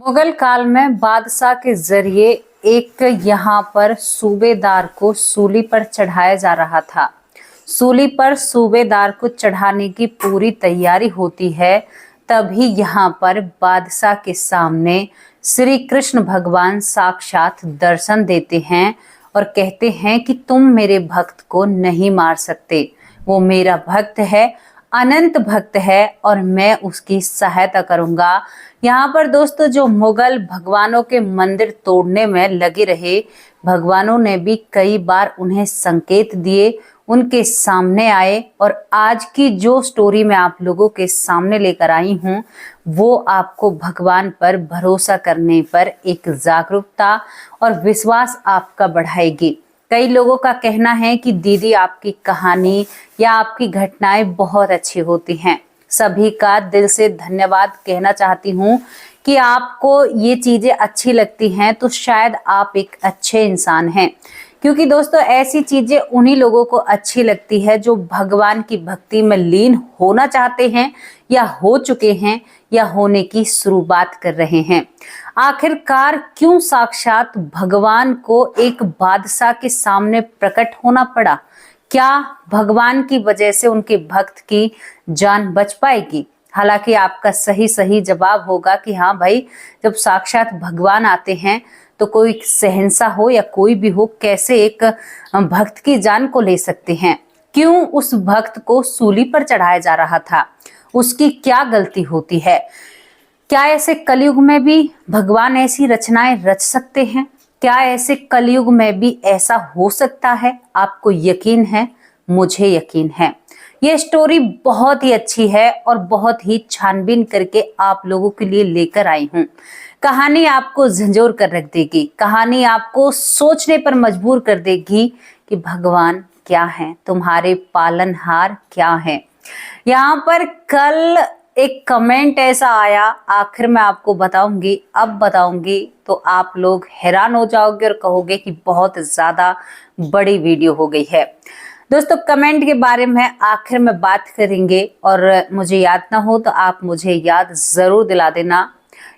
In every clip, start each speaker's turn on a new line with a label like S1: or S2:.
S1: मुगल काल में बादशाह के जरिए एक यहाँ पर सूबेदार को सूली पर चढ़ाया जा रहा था। सूली पर सूबेदार को चढ़ाने की पूरी तैयारी होती है, तभी यहाँ पर बादशाह के सामने श्री कृष्ण भगवान साक्षात दर्शन देते हैं और कहते हैं कि तुम मेरे भक्त को नहीं मार सकते। वो मेरा भक्त है, अनंत भक्त है और मैं उसकी सहायता करूंगा। यहाँ पर दोस्तों जो मुगल भगवानों के मंदिर तोड़ने में लगे रहे, भगवानों ने भी कई बार उन्हें संकेत दिए, उनके सामने आए और आज की जो स्टोरी मैं आप लोगों के सामने लेकर आई हूँ वो आपको भगवान पर भरोसा करने पर एक जागरूकता और विश्वास आपका बढ़ाएगी। कई लोगों का कहना है कि दीदी आपकी कहानी या आपकी घटनाएं बहुत अच्छी होती हैं। सभी का दिल से धन्यवाद कहना चाहती हूँ कि आपको ये चीजें अच्छी लगती हैं तो शायद आप एक अच्छे इंसान हैं, क्योंकि दोस्तों ऐसी चीजें उन्हीं लोगों को अच्छी लगती है जो भगवान की भक्ति में लीन होना चाहते हैं या हो चुके हैं या होने की शुरुआत कर रहे हैं। आखिरकार क्यों साक्षात भगवान को एक बादशाह के सामने प्रकट होना पड़ा? क्या भगवान की वजह से उनके भक्त की जान बच पाएगी? हालांकि आपका सही जवाब होगा कि हाँ भाई, जब साक्षात भगवान आते हैं तो कोई शहंशाह हो या कोई भी हो, कैसे एक भक्त की जान को ले सकते हैं? क्यों उस भक्त को सूली पर चढ़ाया जा रहा था? उसकी क्या गलती होती है? क्या ऐसे कलयुग में भी भगवान ऐसी रचनाएं रच सकते हैं? क्या ऐसे कलयुग में भी ऐसा हो सकता है? आपको यकीन है? मुझे यकीन है। ये स्टोरी बहुत ही अच्छी है और बहुत ही छानबीन करके आप लोगों के लिए लेकर आई हूँ। कहानी आपको झंझोर कर रख देगी, कहानी आपको सोचने पर मजबूर कर देगी कि भगवान क्या है, तुम्हारे पालनहार क्या है। यहाँ पर कल एक कमेंट ऐसा आया, आखिर में आपको बताऊंगी, अब बताऊंगी तो आप लोग हैरान हो जाओगे और कहोगे कि बहुत ज्यादा बड़ी वीडियो हो गई है। दोस्तों कमेंट के बारे में आखिर में बात करेंगे और मुझे याद ना हो तो आप मुझे याद जरूर दिला देना।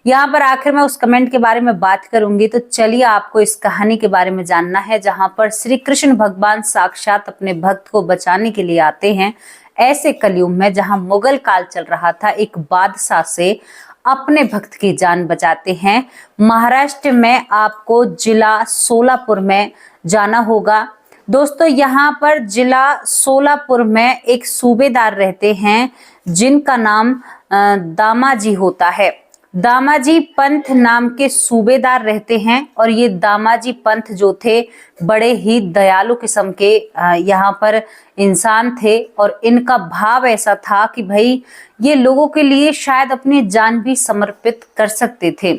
S1: यहाँ पर आखिर में उस कमेंट के बारे में बात करूंगी। तो चलिए आपको इस कहानी के बारे में जानना है, जहाँ पर श्री कृष्ण भगवान साक्षात अपने भक्त को बचाने के लिए आते हैं ऐसे कलयुग में जहाँ मुगल काल चल रहा था। एक बादशाह से अपने भक्त की जान बचाते हैं। महाराष्ट्र में आपको जिला सोलापुर में जाना होगा। दोस्तों यहाँ पर जिला सोलापुर में एक सूबेदार रहते हैं जिनका नाम दामाजी होता है। दामाजी पंत नाम के सूबेदार रहते हैं और ये दामाजी पंत जो थे बड़े ही दयालु किस्म के यहाँ पर इंसान थे और इनका भाव ऐसा था कि भाई ये लोगों के लिए शायद अपनी जान भी समर्पित कर सकते थे।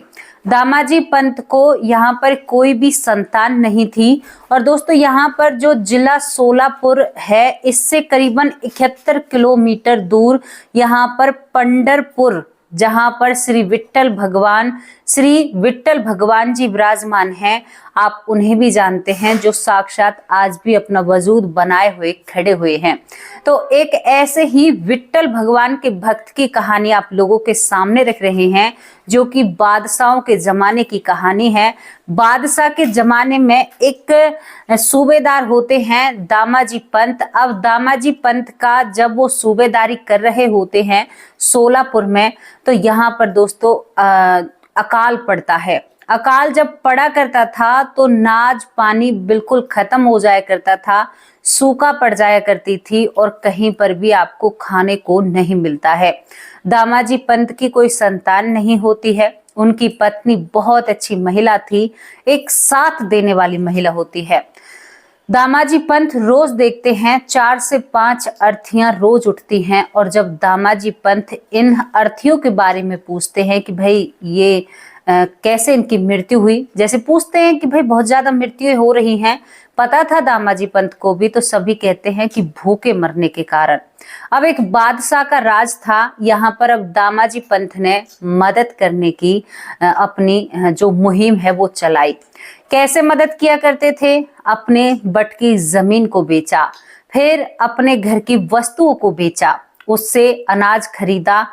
S1: दामाजी पंत को यहाँ पर कोई भी संतान नहीं थी और दोस्तों यहाँ पर जो जिला सोलापुर है इससे करीबन 71 किलोमीटर दूर यहाँ पर पंढरपुर, जहां पर श्री विट्ठल भगवान जी विराजमान हैं। आप उन्हें भी जानते हैं जो साक्षात आज भी अपना वजूद बनाए हुए खड़े हुए हैं। तो एक ऐसे ही विट्ठल भगवान के भक्त की कहानी आप लोगों के सामने रख रहे हैं, जो कि बादशाहों के जमाने की कहानी है। बादशाह के जमाने में एक सूबेदार होते हैं दामाजी पंत। अब दामाजी पंत का जब वो सूबेदारी कर रहे होते हैं सोलापुर में, तो यहाँ पर दोस्तों अकाल पड़ता है। अकाल जब पड़ा करता था तो नाज पानी बिल्कुल खत्म हो जाया करता था, सूखा पड़ जाया करती थी और कहीं पर भी आपको खाने को नहीं मिलता है। दामाजी पंत की कोई संतान नहीं होती है। उनकी पत्नी बहुत अच्छी महिला थी, एक साथ देने वाली महिला होती है। दामाजी पंत रोज देखते हैं 4 से 5 अर्थियां रोज उठती हैं और जब दामाजी पंत इन अर्थियों के बारे में पूछते हैं कि भाई ये कैसे इनकी मृत्यु हुई, जैसे पूछते हैं कि भाई बहुत ज्यादा मृत्यु हो रही हैं, पता था दामाजी पंत को भी, तो सभी कहते हैं कि भूखे मरने के कारण। अब एक बादशाह का राज था यहाँ पर। अब दामाजी पंत ने मदद करने की अपनी जो मुहिम है वो चलाई। कैसे मदद किया करते थे? अपने बट की जमीन को बेचा, फिर अपने घर की वस्तुओं को बेचा, उससे अनाज खरीदा,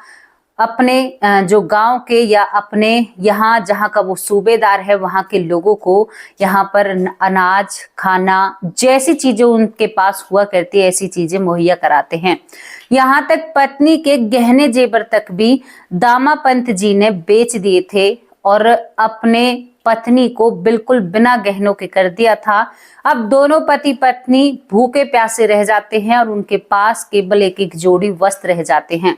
S1: अपने जो गांव के या अपने यहाँ जहाँ का वो सूबेदार है वहां के लोगों को यहाँ पर अनाज, खाना जैसी चीजें उनके पास हुआ करती है ऐसी चीजें मुहैया कराते हैं। यहाँ तक पत्नी के गहने जेवर तक भी दामा पंत जी ने बेच दिए थे और अपने पत्नी को बिल्कुल बिना गहनों के कर दिया था। अब दोनों पति पत्नी भूखे प्यासे रह जाते हैं और उनके पास केवल एक एक जोड़ी वस्त्र रह जाते हैं।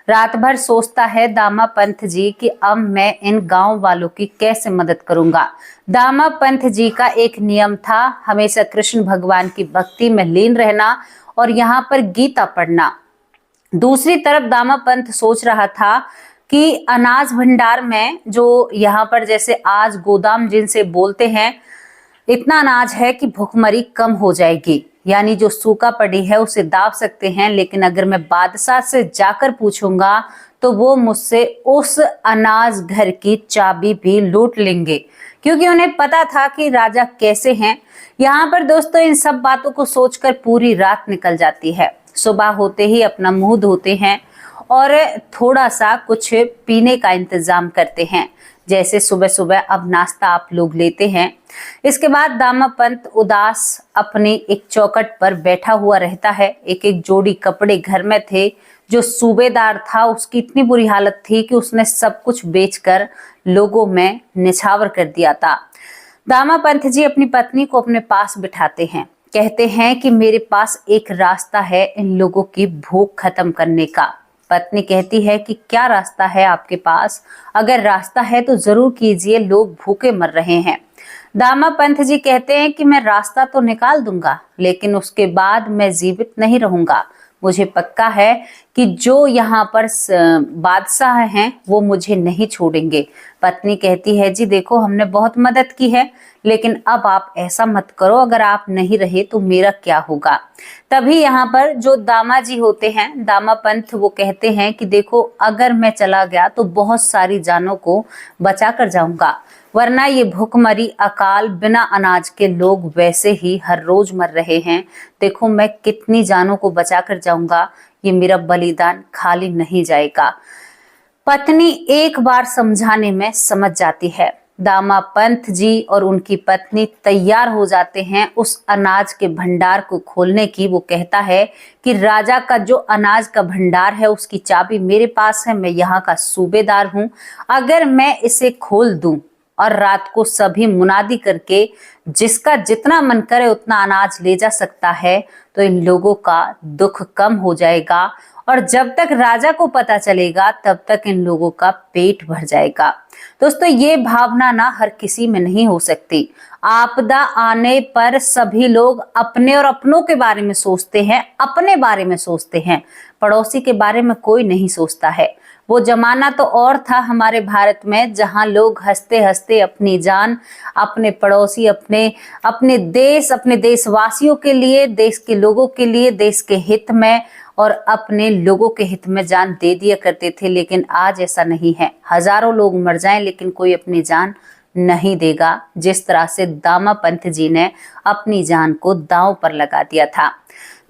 S1: रात भर सोचता है दामा पंत जी कि अब मैं इन गांव वालों की कैसे मदद करूंगा। दामा पंत जी का एक नियम था, हमेशा कृष्ण भगवान की भक्ति में लीन रहना और यहाँ पर गीता पढ़ना। दूसरी तरफ दामा पंत सोच रहा था कि अनाज भंडार में जो यहाँ पर जैसे आज गोदाम जिनसे बोलते हैं, इतना अनाज है कि भुखमरी कम हो जाएगी, यानी जो सूखा पड़ी है उसे दाब सकते हैं। लेकिन अगर मैं बादशाह से जाकर पूछूंगा तो वो मुझसे उस अनाज घर की चाबी भी लूट लेंगे, क्योंकि उन्हें पता था कि राजा कैसे हैं। यहाँ पर दोस्तों इन सब बातों को सोचकर पूरी रात निकल जाती है। सुबह होते ही अपना मुंह धोते हैं और थोड़ा सा कुछ पीने का इंतजाम करते हैं। जैसे सुबह सुबह अब नाश्ता आप लोग लेते हैं। इसके बाद दामा पंत उदास अपनी एक चौखट पर बैठा हुआ रहता है। एक एक जोड़ी कपड़े घर में थे। जो सूबेदार था उसकी इतनी बुरी हालत थी कि उसने सब कुछ बेचकर लोगों में निछावर कर दिया था। दामा पंत जी अपनी पत्नी को अपने पास बिठाते हैं, कहते हैं कि मेरे पास एक रास्ता है इन लोगों की भूख खत्म करने का। पत्नी कहती है कि क्या रास्ता है आपके पास? अगर रास्ता है तो जरूर कीजिए, लोग भूखे मर रहे हैं। दामा पंत जी कहते हैं कि मैं रास्ता तो निकाल दूंगा, लेकिन उसके बाद मैं जीवित नहीं रहूंगा। मुझे पक्का है कि जो यहाँ पर बादशाह हैं वो मुझे नहीं छोड़ेंगे। पत्नी कहती है जी देखो हमने बहुत मदद की है, लेकिन अब आप ऐसा मत करो, अगर आप नहीं रहे तो मेरा क्या होगा। तभी यहाँ पर जो दामा जी होते हैं, दामा पंत, वो कहते हैं कि देखो अगर मैं चला गया तो बहुत सारी जानों को बचा कर जाऊंगा, वरना ये भूखमरी, अकाल, बिना अनाज के लोग वैसे ही हर रोज मर रहे हैं। देखो मैं कितनी जानों को बचा कर जाऊंगा, ये मेरा बलिदान खाली नहीं जाएगा। पत्नी एक बार समझाने में समझ जाती है। दामा पंत जी और उनकी पत्नी तैयार हो जाते हैं उस अनाज के भंडार को खोलने की। वो कहता है कि राजा का जो अनाज का भंडार है उसकी चाबी मेरे पास है, मैं यहाँ का सूबेदार हूँ। अगर मैं इसे खोल दूं और रात को सभी मुनादी करके जिसका जितना मन करे उतना अनाज ले जा सकता है तो इन लोगों का दुख कम हो जाएगा, और जब तक राजा को पता चलेगा तब तक इन लोगों का पेट भर जाएगा। दोस्तों ये भावना ना हर किसी में नहीं हो सकती। आपदा आने पर सभी लोग अपने और अपनों के बारे में सोचते हैं, अपने बारे में सोचते हैं, पड़ोसी के बारे में कोई नहीं सोचता है। वो जमाना तो और था हमारे भारत में, जहां लोग हंसते हंसते अपनी जान अपने पड़ोसी, अपने देश, अपने देशवासियों के लिए, देश के लोगों के लिए, देश के हित में और अपने लोगों के हित में जान दे दिया करते थे। लेकिन आज ऐसा नहीं है। हजारों लोग मर जाएं लेकिन कोई अपनी जान नहीं देगा, जिस तरह से दामा पंत जी ने अपनी जान को दांव पर लगा दिया था।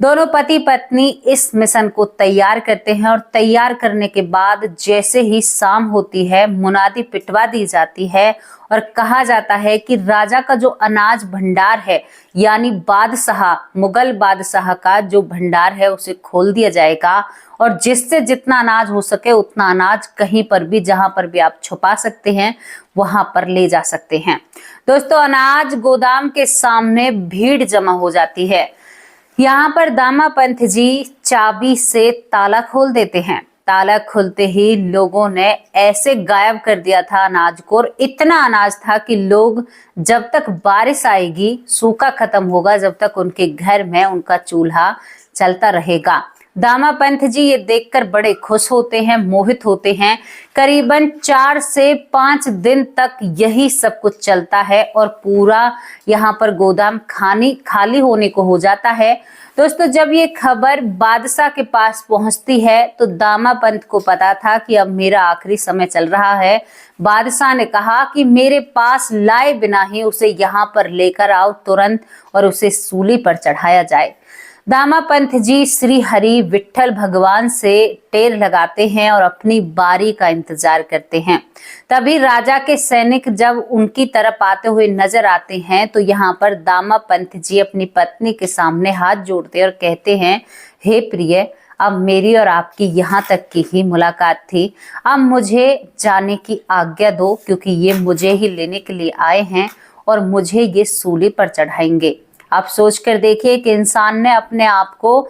S1: दोनों पति पत्नी इस मिशन को तैयार करते हैं और तैयार करने के बाद जैसे ही शाम होती है मुनादी पिटवा दी जाती है और कहा जाता है कि राजा का जो अनाज भंडार है, यानी बादशाह, मुगल बादशाह का जो भंडार है उसे खोल दिया जाएगा और जिससे जितना अनाज हो सके उतना अनाज कहीं पर भी, जहां पर भी आप छुपा सकते हैं वहां पर ले जा सकते हैं। दोस्तों अनाज गोदाम के सामने भीड़ जमा हो जाती है। यहाँ पर दामा पंत जी चाबी से ताला खोल देते हैं। ताला खुलते ही लोगों ने ऐसे गायब कर दिया था अनाज को, और इतना अनाज था कि लोग जब तक बारिश आएगी, सूखा खत्म होगा, जब तक उनके घर में उनका चूल्हा चलता रहेगा। दामा पंत जी ये देखकर बड़े खुश होते हैं, मोहित होते हैं। करीबन 4 से 5 दिन तक यही सब कुछ चलता है और पूरा यहाँ पर गोदाम खाली होने को हो जाता है। दोस्तों जब ये खबर बादशाह के पास पहुंचती है तो दामा पंत को पता था कि अब मेरा आखिरी समय चल रहा है। बादशाह ने कहा कि मेरे पास लाए बिना ही उसे यहाँ पर लेकर आओ तुरंत और उसे सूली पर चढ़ाया जाए। दामा पंत जी श्री हरि विठल भगवान से टेर लगाते हैं और अपनी बारी का इंतजार करते हैं। तभी राजा के सैनिक जब उनकी तरफ आते हुए नजर आते हैं तो यहाँ पर दामा पंत जी अपनी पत्नी के सामने हाथ जोड़ते और कहते हैं, हे प्रिय, अब मेरी और आपकी यहाँ तक की ही मुलाकात थी। अब मुझे जाने की आज्ञा दो, क्योंकि ये मुझे ही लेने के लिए आए हैं और मुझे ये सूली पर चढ़ाएंगे। आप सोच कर देखिए कि इंसान ने अपने आप को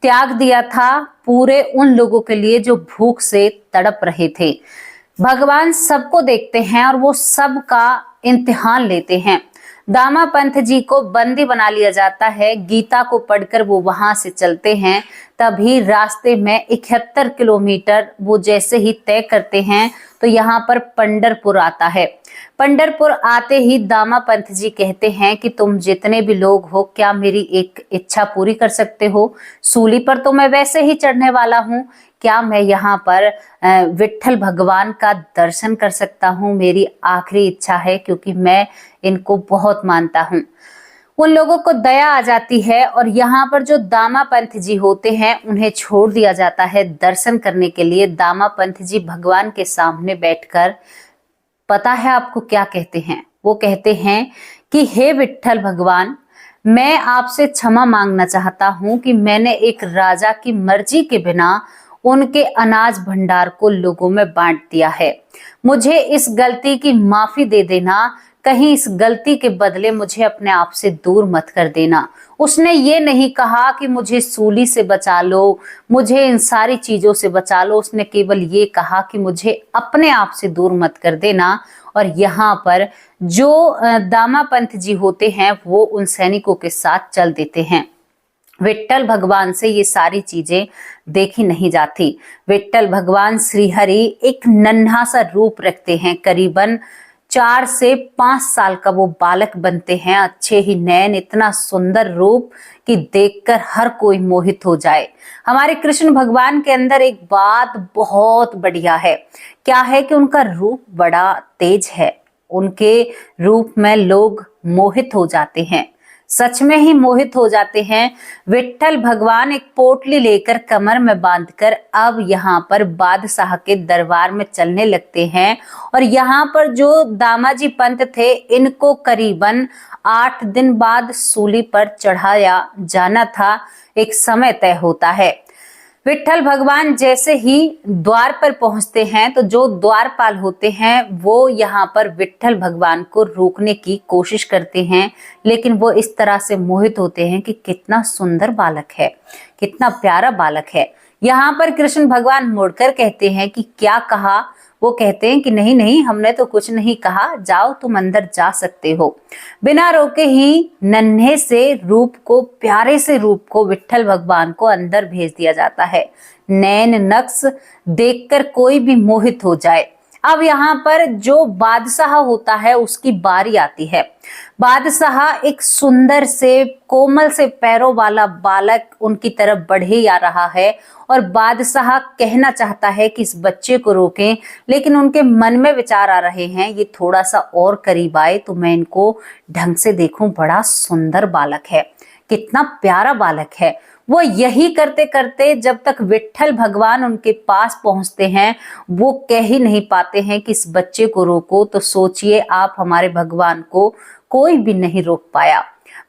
S1: त्याग दिया था पूरे उन लोगों के लिए जो भूख से तड़प रहे थे। भगवान सबको देखते हैं और वो सबका इम्तिहान लेते हैं। दामा पंत जी को बंदी बना लिया जाता है। गीता को पढ़कर वो वहां से चलते हैं। तभी रास्ते में 71 किलोमीटर वो जैसे ही तय करते हैं तो यहाँ पर पंढरपुर आता है। पंढरपुर आते ही दामा पंत जी कहते हैं कि तुम जितने भी लोग हो, क्या मेरी एक इच्छा पूरी कर सकते हो? सूली पर तो मैं वैसे ही चढ़ने वाला हूँ, क्या मैं यहाँ पर विठल भगवान का दर्शन कर सकता हूँ? मेरी आखिरी इच्छा है, क्योंकि मैं इनको बहुत मानता हूँ। उन लोगों को दया आ जाती है और यहाँ पर जो दामा पंत जी होते हैं उन्हें छोड़ दिया जाता है दर्शन करने के लिए। दामा पंत जी भगवान के सामने बैठकर, पता है आपको क्या कहते हैं? वो कहते हैं कि हे विठल भगवान, मैं आपसे क्षमा मांगना चाहता हूं कि मैंने एक राजा की मर्जी के बिना उनके अनाज भंडार को लोगों में बांट दिया है। मुझे इस गलती की माफी दे देना। कहीं इस गलती के बदले मुझे अपने आप से दूर मत कर देना। उसने ये नहीं कहा कि मुझे सूली से बचा लो, मुझे इन सारी चीजों से बचा लो। उसने केवल ये कहा कि मुझे अपने आप से दूर मत कर देना। और यहाँ पर जो दामा पंत जी होते हैं वो उन सैनिकों के साथ चल देते हैं। विठल भगवान से ये सारी चीजें देखी नहीं जाती। विठल भगवान श्री हरि एक नन्हा सा रूप रखते हैं। करीबन 4 से 5 साल का वो बालक बनते हैं। अच्छे ही नयन, इतना सुंदर रूप कि देखकर हर कोई मोहित हो जाए। हमारे कृष्ण भगवान के अंदर एक बात बहुत बढ़िया है। क्या है कि उनका रूप बड़ा तेज है। उनके रूप में लोग मोहित हो जाते हैं, सच में ही मोहित हो जाते हैं। विठल भगवान एक पोटली लेकर कमर में बांधकर अब यहाँ पर बादशाह के दरबार में चलने लगते हैं। और यहाँ पर जो दामाजी पंत थे, इनको करीबन 8 दिन बाद सूली पर चढ़ाया जाना था। एक समय तय होता है। विठल भगवान जैसे ही द्वार पर पहुंचते हैं तो जो द्वारपाल होते हैं वो यहाँ पर विठल भगवान को रोकने की कोशिश करते हैं, लेकिन वो इस तरह से मोहित होते हैं कि कितना सुंदर बालक है, कितना प्यारा बालक है। यहाँ पर कृष्ण भगवान मुड़कर कहते हैं कि क्या कहा? वो कहते हैं कि नहीं नहीं, हमने तो कुछ नहीं कहा, जाओ तुम अंदर जा सकते हो। बिना रोके ही नन्हे से रूप को, प्यारे से रूप को विठल भगवान को अंदर भेज दिया जाता है। नैन नक्श देखकर कोई भी मोहित हो जाए। अब यहाँ पर जो बादशाह होता है उसकी बारी आती है। बादशाह एक सुंदर से कोमल से पैरों वाला बालक उनकी तरफ बढ़े आ रहा है और बादशाह कहना चाहता है कि इस बच्चे को रोकें, लेकिन उनके मन में विचार आ रहे हैं ये थोड़ा सा और करीब आए तो मैं इनको ढंग से देखूं। बड़ा सुंदर बालक है, कितना प्यारा बालक है। वो यही करते करते जब तक विठल भगवान उनके पास पहुंचते हैं, वो कह ही नहीं पाते हैं कि इस बच्चे को रोको। तो सोचिए आप, हमारे भगवान को कोई भी नहीं रोक पाया।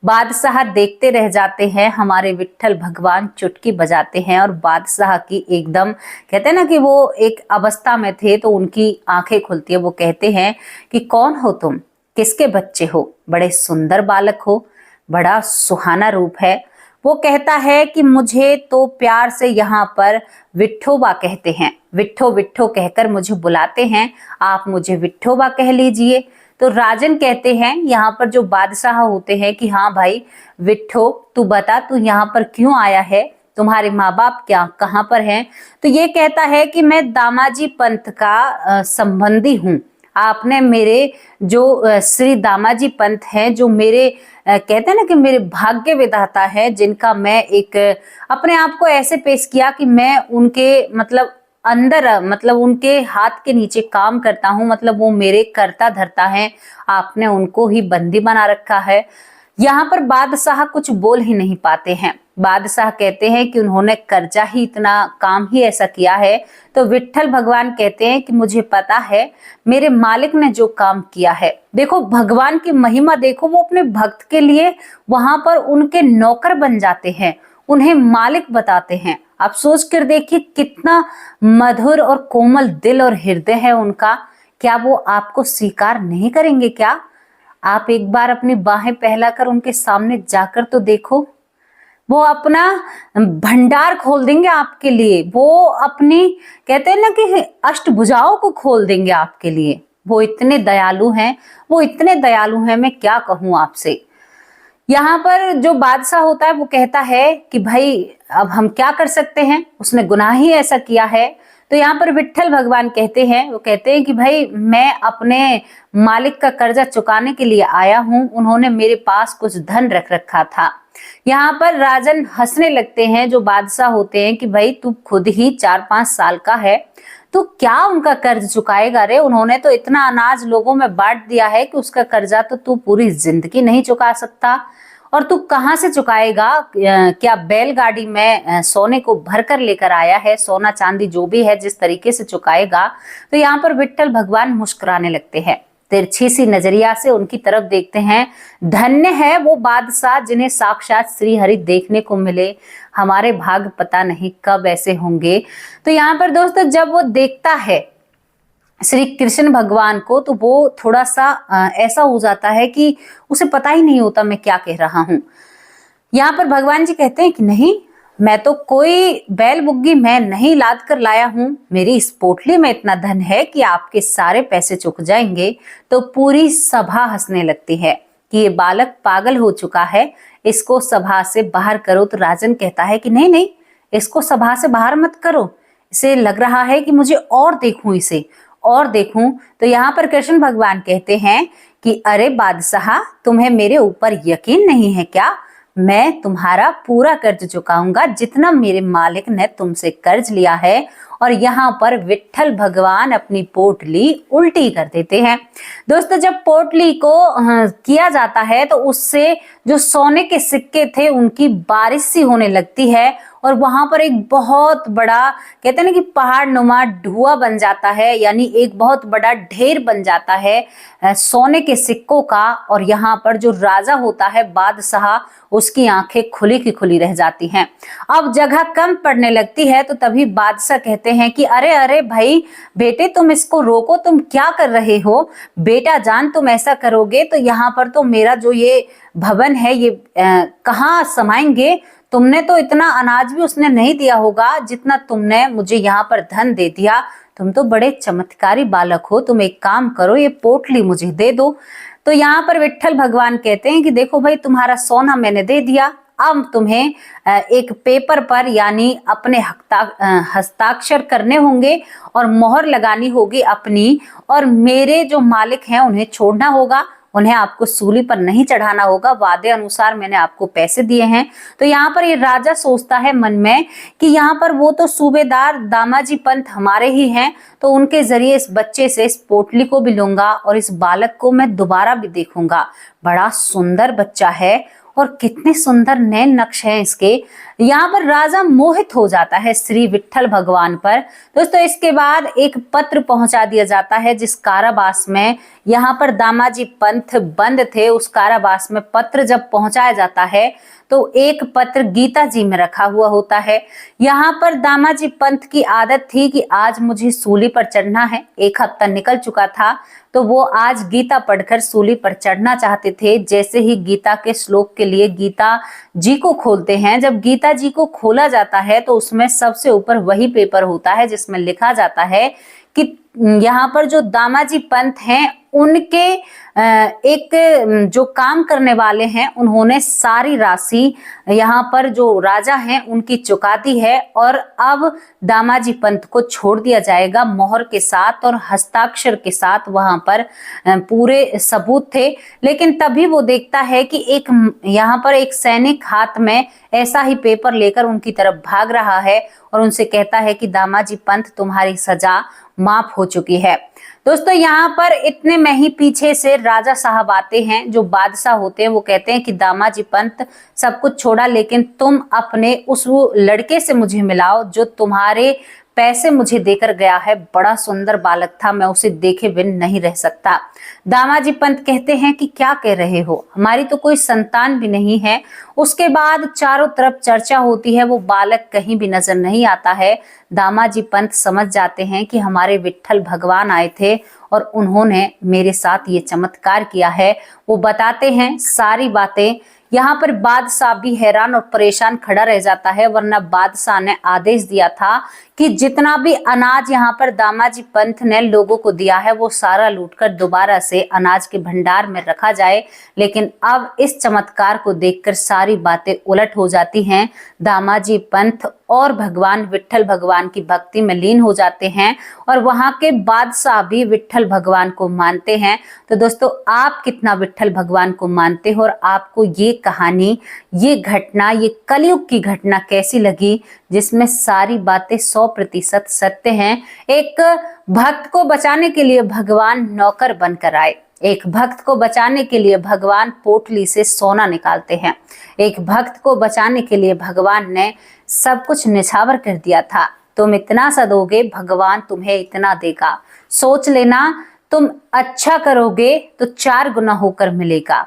S1: बादशाह देखते रह जाते हैं। हमारे विठल भगवान चुटकी बजाते हैं और बादशाह की एकदम, कहते हैं ना कि वो एक अवस्था में थे तो उनकी आंखें खुलती है। वो कहते हैं कि कौन हो तुम, किसके बच्चे हो? बड़े सुंदर बालक हो, बड़ा सुहाना रूप है। वो कहता है कि मुझे तो प्यार से यहाँ पर विठोबा कहते हैं, विठो विठो कहकर मुझे बुलाते हैं, आप मुझे विठोबा कह लीजिए। तो राजन कहते हैं, यहाँ पर जो बादशाह होते हैं, कि हाँ भाई विठो, तू बता तू यहाँ पर क्यों आया है, तुम्हारे माँ बाप क्या कहाँ पर हैं? तो ये कहता है कि मैं दामाजी पंत का संबंधी हूँ। आपने मेरे जो श्री दामाजी पंत हैं, जो मेरे कहते हैं ना कि मेरे भाग्य विधाता है, जिनका मैं एक अपने आप को ऐसे पेश किया कि मैं उनके मतलब अंदर, मतलब उनके हाथ के नीचे काम करता हूं, मतलब वो मेरे कर्ता धर्ता हैं। आपने उनको ही बंदी बना रखा है। यहाँ पर बादशाह कुछ बोल ही नहीं पाते हैं। बादशाह कहते हैं कि उन्होंने कर्जा ही इतना काम ही ऐसा किया है। तो विट्ठल भगवान कहते हैं कि मुझे पता है मेरे मालिक ने जो काम किया है। देखो भगवान की महिमा देखो, वो अपने भक्त के लिए वहां पर उनके नौकर बन जाते हैं, उन्हें मालिक बताते हैं। आप सोच कर देखिए कितना मधुर और कोमल दिल और हृदय है उनका। क्या वो आपको स्वीकार नहीं करेंगे क्या? आप एक बार अपनी बाहें फैलाकर उनके सामने जाकर तो देखो, वो अपना भंडार खोल देंगे आपके लिए। वो अपनी कहते हैं ना कि अष्टभुजाओं को खोल देंगे आपके लिए। वो इतने दयालु हैं, वो इतने दयालु हैं, मैं क्या कहूं आपसे। यहाँ पर जो बादशाह होता है वो कहता है कि भाई अब हम क्या कर सकते हैं, उसने गुनाह ही ऐसा किया है। तो यहाँ पर विट्ठल भगवान कहते हैं, वो कहते हैं कि भाई मैं अपने मालिक का कर्जा चुकाने के लिए आया हूं, उन्होंने मेरे पास कुछ धन रख रखा था। यहाँ पर राजन हंसने लगते हैं जो बादशाह होते हैं कि भाई तू खुद ही 4-5 साल का है, तो क्या उनका कर्ज चुकाएगा रे? उन्होंने तो इतना अनाज लोगों में बांट दिया है कि उसका कर्जा तो तू पूरी जिंदगी नहीं चुका सकता। और तू कहाँ से चुकाएगा? क्या बैलगाड़ी में सोने को भर कर लेकर आया है? सोना चांदी जो भी है जिस तरीके से चुकाएगा। तो यहाँ पर विट्ठल भगवान मुस्कुराने लगते हैं, तिरछी सी नजरिया से उनकी तरफ देखते हैं। धन्य है वो बादशाह जिन्हें साक्षात श्री हरि देखने को मिले, हमारे भाग पता नहीं कब ऐसे होंगे। तो यहाँ पर दोस्तों जब वो देखता है श्री कृष्ण भगवान को, तो वो थोड़ा सा ऐसा हो जाता है कि उसे पता ही नहीं होता मैं क्या कह रहा हूं। यहाँ पर भगवान जी कहते हैं कि नहीं, मैं तो कोई बैल बुग्गी मैं नहीं लाद कर लाया हूं, मेरी इस पोटली में इतना धन है कि आपके सारे पैसे चुक जाएंगे। तो पूरी सभा हंसने लगती है कि ये बालक पागल हो चुका है, इसको सभा से बाहर करो। तो राजन कहता है कि नहीं नहीं, इसको सभा से बाहर मत करो, इसे लग रहा है कि मुझे और देखूं, इसे और देखूं। तो यहाँ पर कृष्ण भगवान कहते हैं कि अरे बादशाह, तुम्हें मेरे ऊपर यकीन नहीं है क्या? मैं तुम्हारा पूरा कर्ज चुकाऊंगा जितना मेरे मालिक ने तुमसे कर्ज लिया है। और यहाँ पर विट्ठल भगवान अपनी पोटली उल्टी कर देते हैं। दोस्तों जब पोटली को किया जाता है तो उससे जो सोने के सिक्के थे उनकी बारिश सी होने लगती है। और वहां पर एक बहुत बड़ा कहते हैं ना कि पहाड़ नुमा धुआं बन जाता है, यानी एक बहुत बड़ा ढेर बन जाता है सोने के सिक्कों का। और यहाँ पर जो राजा होता है बादशाह, उसकी आंखें खुली की खुली रह जाती हैं। अब जगह कम पड़ने लगती है तो तभी बादशाह कहते हैं कि अरे अरे भाई बेटे, तुम इसको रोको, तुम क्या कर रहे हो? बेटा जान, तुम ऐसा करोगे तो यहाँ पर तो मेरा जो ये भवन है ये कहाँ समाएंगे? तुमने तो इतना अनाज भी उसने नहीं दिया होगा जितना तुमने मुझे यहाँ पर धन दे दिया। तुम तो बड़े चमत्कारी बालक हो, तुम एक काम करो, ये पोटली मुझे दे दो। तो यहाँ पर विट्ठल भगवान कहते हैं कि देखो भाई, तुम्हारा सोना मैंने दे दिया, अब तुम्हें एक पेपर पर यानी अपने हस्ताक्षर करने होंगे और मोहर लगानी होगी अपनी, और मेरे जो मालिक हैं उन्हें छोड़ना होगा, उन्हें आपको सूली पर नहीं चढ़ाना होगा। वादे अनुसार मैंने आपको पैसे दिए हैं। तो यहाँ पर ये राजा सोचता है मन में कि यहाँ पर वो तो सूबेदार दामाजी पंत हमारे ही हैं, तो उनके जरिए इस बच्चे से इस पोटली को भी लूंगा और इस बालक को मैं दोबारा भी देखूंगा। बड़ा सुंदर बच्चा है और कितने सुंदर नए नक्श हैं इसके। यहाँ पर राजा मोहित हो जाता है श्री विट्ठल भगवान पर। दोस्तों इसके बाद एक पत्र पहुंचा दिया जाता है जिस कारावास में यहाँ पर दामाजी पंत बंद थे, उस कारावास में पत्र जब पहुंचाया जाता है तो एक पत्र गीता जी में रखा हुआ होता है। यहाँ पर दामाजी पंत की आदत थी कि आज मुझे सूली पर चढ़ना है। एक हफ्ता निकल चुका था तो वो आज गीता पढ़कर सूली पर चढ़ना चाहते थे। जैसे ही गीता के श्लोक के लिए गीता जी को खोलते हैं, जब गीता जी को खोला जाता है तो उसमें सबसे ऊपर वही पेपर होता है जिसमें लिखा जाता है कि यहाँ पर जो दामाजी पंत हैं उनके एक जो काम करने वाले हैं उन्होंने सारी राशि यहाँ पर जो राजा हैं उनकी चुका दी है और अब दामाजी पंत को छोड़ दिया जाएगा मोहर के साथ और हस्ताक्षर के साथ। वहां पर पूरे सबूत थे। लेकिन तभी वो देखता है कि एक यहाँ पर एक सैनिक हाथ में ऐसा ही पेपर लेकर उनकी तरफ भाग रहा है और उनसे कहता है कि दामाजी पंत तुम्हारी सजा माफ हो चुकी है। दोस्तों यहाँ पर इतने में ही पीछे से राजा साहब आते हैं, जो बादशाह होते हैं। वो कहते हैं कि दामाजी पंत सब कुछ छोड़ा, लेकिन तुम अपने उस वो लड़के से मुझे मिलाओ जो तुम्हारे पैसे मुझे देकर गया है। बड़ा सुंदर बालक था, मैं उसे देखे बिन नहीं रह सकता। दामाजी पंत कहते हैं कि क्या कह रहे हो, हमारी तो कोई संतान भी नहीं है। उसके बाद चारों तरफ चर्चा होती है, वो बालक कहीं भी नजर नहीं आता है। दामाजी पंत समझ जाते हैं कि हमारे विट्ठल भगवान आए थे और उन्होंने मेरे साथ ये चमत्कार किया है। वो बताते हैं सारी बातें। यहाँ पर बादशाह भी हैरान और परेशान खड़ा रह जाता है, वरना बादशाह ने आदेश दिया था कि जितना भी अनाज यहाँ पर दामाजी पंत ने लोगों को दिया है वो सारा लूटकर दोबारा से अनाज के भंडार में रखा जाए। लेकिन अब इस चमत्कार को देखकर सारी बातें उलट हो जाती हैं। दामाजी पंत और भगवान विट्ठल भगवान की भक्ति में लीन हो जाते हैं और वहां के बादशाह भी विट्ठल भगवान को मानते हैं। तो दोस्तों, आप कितना विट्ठल भगवान को मानते हो और आपको ये कहानी, ये घटना, ये कलयुग की घटना कैसी लगी, जिसमें सारी बातें 100% सत्य हैं। एक भक्त को बचाने के लिए भगवान नौकर बनकर आए। एक भक्त को बचाने के लिए भगवान पोटली से सोना निकालते हैं। एक भक्त को बचाने के लिए भगवान ने सब कुछ निछावर कर दिया था। तुम इतना सा दोगे, भगवान तुम्हें इतना देगा। सोच लेना, तुम अच्छा करोगे तो 4 गुना होकर मिलेगा।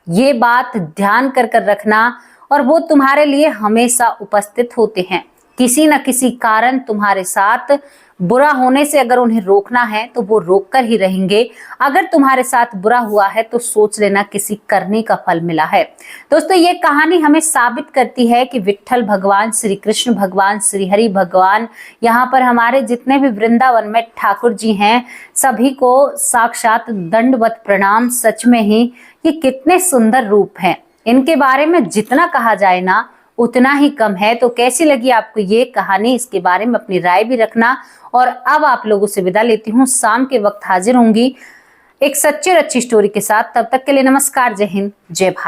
S1: ये बात ध्यान कर कर रखना, और वो तुम्हारे लिए हमेशा उपस्थित होते हैं। किसी न किसी कारण तुम्हारे साथ बुरा होने से अगर उन्हें रोकना है तो वो रोक कर ही रहेंगे। अगर तुम्हारे साथ बुरा हुआ है तो सोच लेना किसी करने का फल मिला है। दोस्तों, ये कहानी हमें साबित करती है कि विट्ठल भगवान, श्री कृष्ण भगवान, श्री हरि भगवान, यहाँ पर हमारे जितने भी वृंदावन में ठाकुर जी हैं, सभी को साक्षात दंडवत प्रणाम। सच में ही ये कितने सुंदर रूप हैं। इनके बारे में जितना कहा जाए ना उतना ही कम है। तो कैसी लगी आपको ये कहानी, इसके बारे में अपनी राय भी रखना। और अब आप लोगों से विदा लेती हूँ, शाम के वक्त हाजिर होंगी एक सच्ची और अच्छी स्टोरी के साथ। तब तक के लिए नमस्कार, जय हिंद, जय भारत।